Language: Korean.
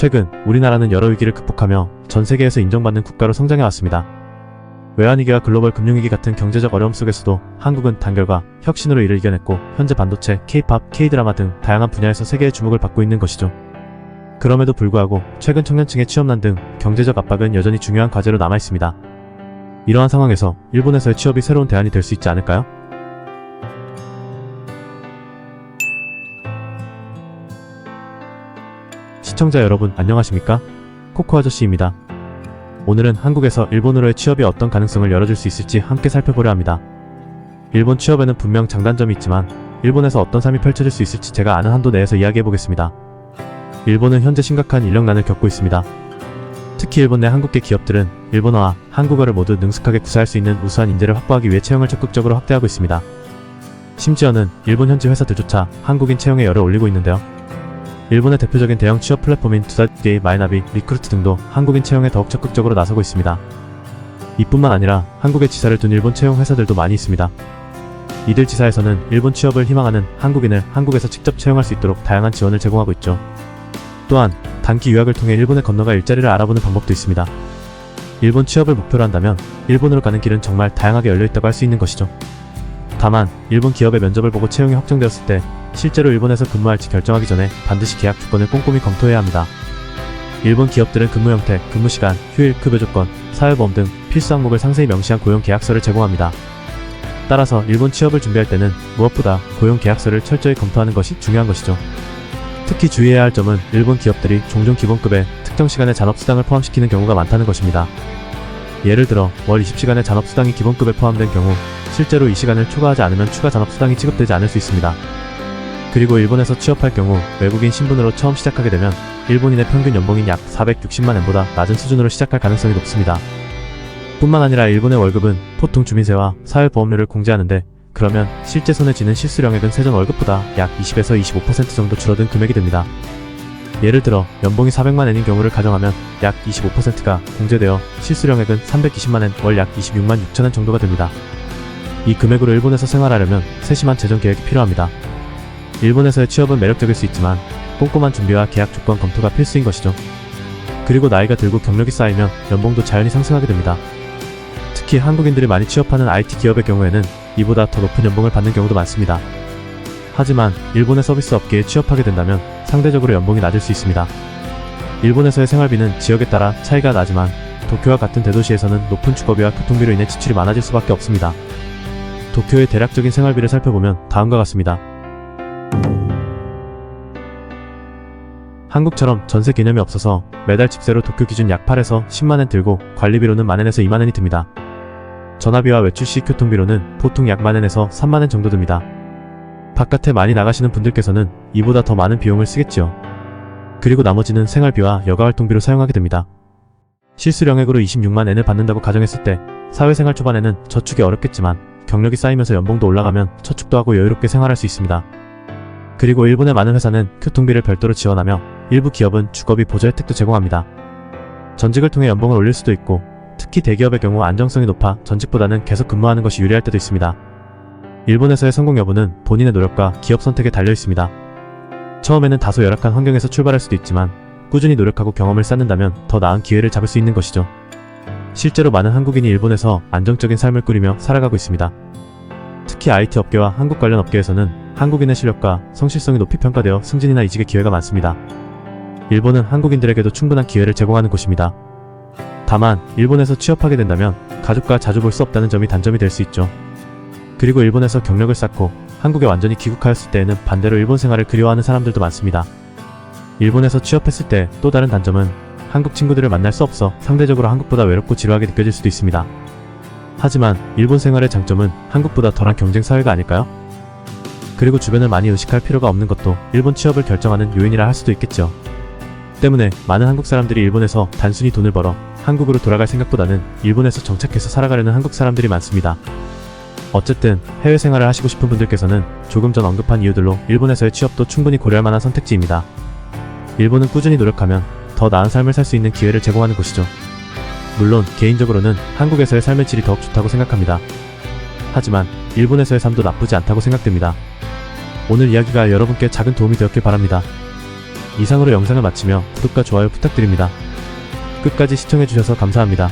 최근 우리나라는 여러 위기를 극복하며 전 세계에서 인정받는 국가로 성장해왔습니다. 외환위기와 글로벌 금융위기 같은 경제적 어려움 속에서도 한국은 단결과 혁신으로 이를 이겨냈고 현재 반도체, K-팝, K-드라마 등 다양한 분야에서 세계의 주목을 받고 있는 것이죠. 그럼에도 불구하고 최근 청년층의 취업난 등 경제적 압박은 여전히 중요한 과제로 남아있습니다. 이러한 상황에서 일본에서의 취업이 새로운 대안이 될 수 있지 않을까요? 시청자 여러분 안녕하십니까? 코코 아저씨입니다. 오늘은 한국에서 일본으로의 취업이 어떤 가능성을 열어줄 수 있을지 함께 살펴보려 합니다. 일본 취업에는 분명 장단점이 있지만 일본에서 어떤 삶이 펼쳐질 수 있을지 제가 아는 한도 내에서 이야기해보겠습니다. 일본은 현재 심각한 인력난을 겪고 있습니다. 특히 일본 내 한국계 기업들은 일본어와 한국어를 모두 능숙하게 구사할 수 있는 우수한 인재를 확보하기 위해 채용을 적극적으로 확대하고 있습니다. 심지어는 일본 현지 회사들조차 한국인 채용에 열을 올리고 있는데요. 일본의 대표적인 대형 취업 플랫폼인 두다데이, 마이나비, 리크루트 등도 한국인 채용에 더욱 적극적으로 나서고 있습니다. 이뿐만 아니라 한국에 지사를 둔 일본 채용 회사들도 많이 있습니다. 이들 지사에서는 일본 취업을 희망하는 한국인을 한국에서 직접 채용할 수 있도록 다양한 지원을 제공하고 있죠. 또한 단기 유학을 통해 일본에 건너가 일자리를 알아보는 방법도 있습니다. 일본 취업을 목표로 한다면 일본으로 가는 길은 정말 다양하게 열려있다고 할 수 있는 것이죠. 다만 일본 기업의 면접을 보고 채용이 확정되었을 때 실제로 일본에서 근무할지 결정하기 전에 반드시 계약 조건을 꼼꼼히 검토해야 합니다. 일본 기업들은 근무 형태, 근무 시간, 휴일, 급여 조건, 사회보험 등 필수 항목을 상세히 명시한 고용 계약서를 제공합니다. 따라서 일본 취업을 준비할 때는 무엇보다 고용 계약서를 철저히 검토하는 것이 중요한 것이죠. 특히 주의해야 할 점은 일본 기업들이 종종 기본급에 특정 시간의 잔업수당을 포함시키는 경우가 많다는 것입니다. 예를 들어 월 20시간의 잔업수당이 기본급에 포함된 경우 실제로 이 시간을 초과하지 않으면 추가 잔업수당이 지급되지 않을 수 있습니다. 그리고 일본에서 취업할 경우 외국인 신분으로 처음 시작하게 되면 일본인의 평균 연봉인 약 460만 엔보다 낮은 수준으로 시작할 가능성이 높습니다. 뿐만 아니라 일본의 월급은 보통 주민세와 사회보험료를 공제하는데 그러면 실제 손에 쥐는 실수령액은 세전 월급보다 약 20에서 25% 정도 줄어든 금액이 됩니다. 예를 들어 연봉이 400만 엔인 경우를 가정하면 약 25%가 공제되어 실수령액은 320만 엔, 월 약 26만 6천 엔 정도가 됩니다. 이 금액으로 일본에서 생활하려면 세심한 재정 계획이 필요합니다. 일본에서의 취업은 매력적일 수 있지만 꼼꼼한 준비와 계약 조건 검토가 필수인 것이죠. 그리고 나이가 들고 경력이 쌓이면 연봉도 자연히 상승하게 됩니다. 특히 한국인들이 많이 취업하는 IT 기업의 경우에는 이보다 더 높은 연봉을 받는 경우도 많습니다. 하지만 일본의 서비스 업계에 취업하게 된다면 상대적으로 연봉이 낮을 수 있습니다. 일본에서의 생활비는 지역에 따라 차이가 나지만 도쿄와 같은 대도시에서는 높은 주거비와 교통비로 인해 지출이 많아질 수밖에 없습니다. 도쿄의 대략적인 생활비를 살펴보면 다음과 같습니다. 한국처럼 전세 개념이 없어서 매달 집세로 도쿄 기준 약 8에서 10만엔 들고 관리비로는 만엔에서 2만엔이 듭니다. 전화비와 외출 시 교통비로는 보통 약 만엔에서 3만엔 정도 듭니다. 바깥에 많이 나가시는 분들께서는 이보다 더 많은 비용을 쓰겠지요. 그리고 나머지는 생활비와 여가활동비로 사용하게 됩니다. 실수령액으로 26만엔을 받는다고 가정했을 때 사회생활 초반에는 저축이 어렵겠지만 경력이 쌓이면서 연봉도 올라가면 저축도 하고 여유롭게 생활할 수 있습니다. 그리고 일본의 많은 회사는 교통비를 별도로 지원하며 일부 기업은 주거비 보조 혜택도 제공합니다. 전직을 통해 연봉을 올릴 수도 있고 특히 대기업의 경우 안정성이 높아 전직보다는 계속 근무하는 것이 유리할 때도 있습니다. 일본에서의 성공 여부는 본인의 노력과 기업 선택에 달려 있습니다. 처음에는 다소 열악한 환경에서 출발할 수도 있지만 꾸준히 노력하고 경험을 쌓는다면 더 나은 기회를 잡을 수 있는 것이죠. 실제로 많은 한국인이 일본에서 안정적인 삶을 꾸리며 살아가고 있습니다. 특히 IT 업계와 한국 관련 업계에서는 한국인의 실력과 성실성이 높이 평가되어 승진이나 이직의 기회가 많습니다. 일본은 한국인들에게도 충분한 기회를 제공하는 곳입니다. 다만 일본에서 취업하게 된다면 가족과 자주 볼 수 없다는 점이 단점이 될 수 있죠. 그리고 일본에서 경력을 쌓고 한국에 완전히 귀국하였을 때에는 반대로 일본 생활을 그리워하는 사람들도 많습니다. 일본에서 취업했을 때 또 다른 단점은 한국 친구들을 만날 수 없어 상대적으로 한국보다 외롭고 지루하게 느껴질 수도 있습니다. 하지만 일본 생활의 장점은 한국보다 덜한 경쟁 사회가 아닐까요? 그리고 주변을 많이 의식할 필요가 없는 것도 일본 취업을 결정하는 요인이라 할 수도 있겠죠. 때문에 많은 한국 사람들이 일본에서 단순히 돈을 벌어 한국으로 돌아갈 생각보다는 일본에서 정착해서 살아가려는 한국 사람들이 많습니다. 어쨌든 해외 생활을 하시고 싶은 분들께서는 조금 전 언급한 이유들로 일본에서의 취업도 충분히 고려할 만한 선택지입니다. 일본은 꾸준히 노력하면 더 나은 삶을 살 수 있는 기회를 제공하는 곳이죠. 물론 개인적으로는 한국에서의 삶의 질이 더욱 좋다고 생각합니다. 하지만 일본에서의 삶도 나쁘지 않다고 생각됩니다. 오늘 이야기가 여러분께 작은 도움이 되었길 바랍니다. 이상으로 영상을 마치며 구독과 좋아요 부탁드립니다. 끝까지 시청해주셔서 감사합니다.